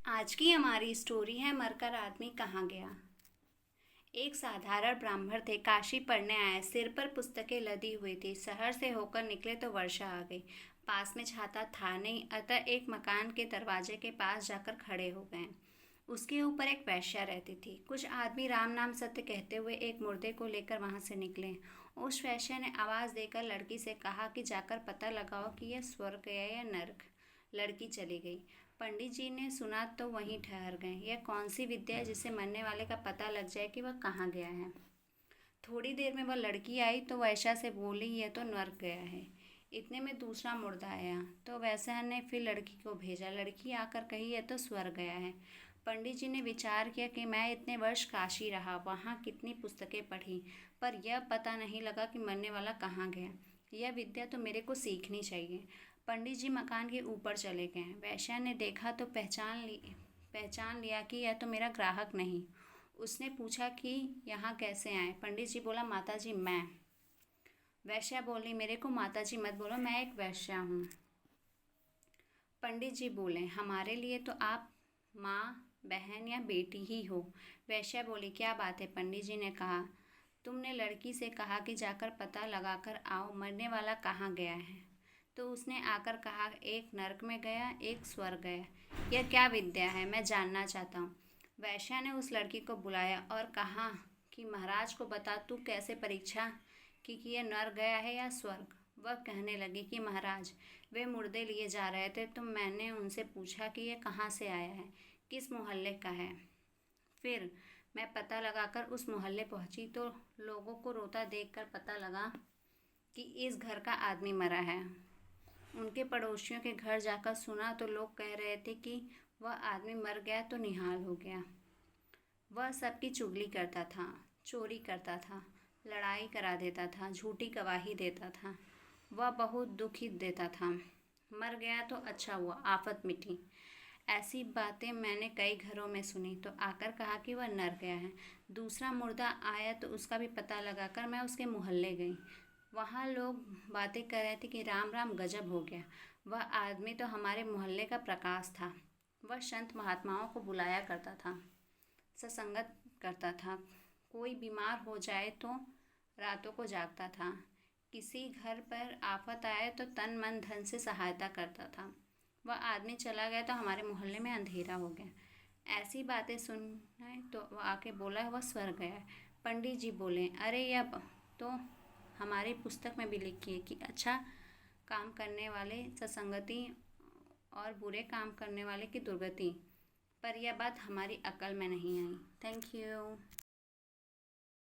आज की हमारी स्टोरी है मरकर आदमी कहाँ गया। एक साधारण ब्राह्मण थे, काशी पढ़ने आए, सिर पर पुस्तकें लदी हुई थी। शहर से होकर निकले तो वर्षा आ गई। पास में छाता था नहीं, अतः एक मकान के दरवाजे के पास जाकर खड़े हो गए। उसके ऊपर एक वेश्या रहती थी। कुछ आदमी राम नाम सत्य कहते हुए एक मुर्दे को लेकर वहां से निकले। उस वेश्या ने आवाज़ देकर लड़की से कहा कि जाकर पता लगाओ कि यह स्वर्ग गया या नर्क। लड़की चली गई। पंडित जी ने सुना तो वहीं ठहर गए। यह कौन सी विद्या है जिससे मरने वाले का पता लग जाए कि वह कहाँ गया है। थोड़ी देर में वह लड़की आई तो वैश्या से बोली, यह तो नर्क गया है। इतने में दूसरा मुर्दा आया तो वैश्या ने फिर लड़की को भेजा। लड़की आकर कही, यह तो स्वर्ग गया है। पंडित जी ने विचार किया कि मैं इतने वर्ष काशी रहा, वहाँ कितनी पुस्तकें पढ़ी, पर यह पता नहीं लगा कि मरने वाला कहाँ गया। यह विद्या तो मेरे को सीखनी चाहिए। पंडित जी मकान के ऊपर चले गए। वैश्या ने देखा तो पहचान लिया कि यह तो मेरा ग्राहक नहीं। उसने पूछा कि यहाँ कैसे आए। पंडित जी बोला, माता जी मैं। वैश्या बोली, मेरे को माता जी मत बोलो, मैं एक वैश्या हूँ। पंडित जी बोले, हमारे लिए तो आप माँ, बहन या बेटी ही हो। वैश्या बोली, क्या बात है। पंडित जी ने कहा, तुमने लड़की से कहा कि जाकर पता लगाकर आओ मरने वाला कहाँ गया है, तो उसने आकर कहा एक नरक में गया, एक स्वर्ग गया। यह क्या विद्या है, मैं जानना चाहता हूँ। वैश्या ने उस लड़की को बुलाया और कहा कि महाराज को बता, तू कैसे परीक्षा कि यह नर गया है या स्वर्ग। वह कहने लगी कि महाराज, वे मुर्दे लिए जा रहे थे तो मैंने उनसे पूछा कि यह कहाँ से आया है, किस मोहल्ले का है। फिर मैं पता लगाकर उस मोहल्ले पहुंची तो लोगों को रोता देखकर पता लगा कि इस घर का आदमी मरा है। उनके पड़ोसियों के घर जाकर सुना तो लोग कह रहे थे कि वह आदमी मर गया तो निहाल हो गया। वह सबकी चुगली करता था, चोरी करता था, लड़ाई करा देता था, झूठी गवाही देता था। वह बहुत दुखी देता था। मर गया तो अच्छा हुआ, आफत मिटी। ऐसी बातें मैंने कई घरों में सुनी तो आकर कहा कि वह नर गया है। दूसरा मुर्दा आया तो उसका भी पता लगाकर मैं उसके मोहल्ले गई। वहाँ लोग बातें कर रहे थे कि राम राम गजब हो गया। वह आदमी तो हमारे मोहल्ले का प्रकाश था। वह संत महात्माओं को बुलाया करता था, सत्संगत करता था। कोई बीमार हो जाए तो रातों को जागता था। किसी घर पर आफत आए तो तन मन धन से सहायता करता था। वह आदमी चला गया तो हमारे मोहल्ले में अंधेरा हो गया। ऐसी बातें सुने तो वह आके बोला वह स्वर्ग गया। पंडित जी बोले, अरे यह तो हमारी पुस्तक में भी लिखी है कि अच्छा काम करने वाले सत्संगति और बुरे काम करने वाले की दुर्गति, पर यह बात हमारी अकल में नहीं आई। Thank you.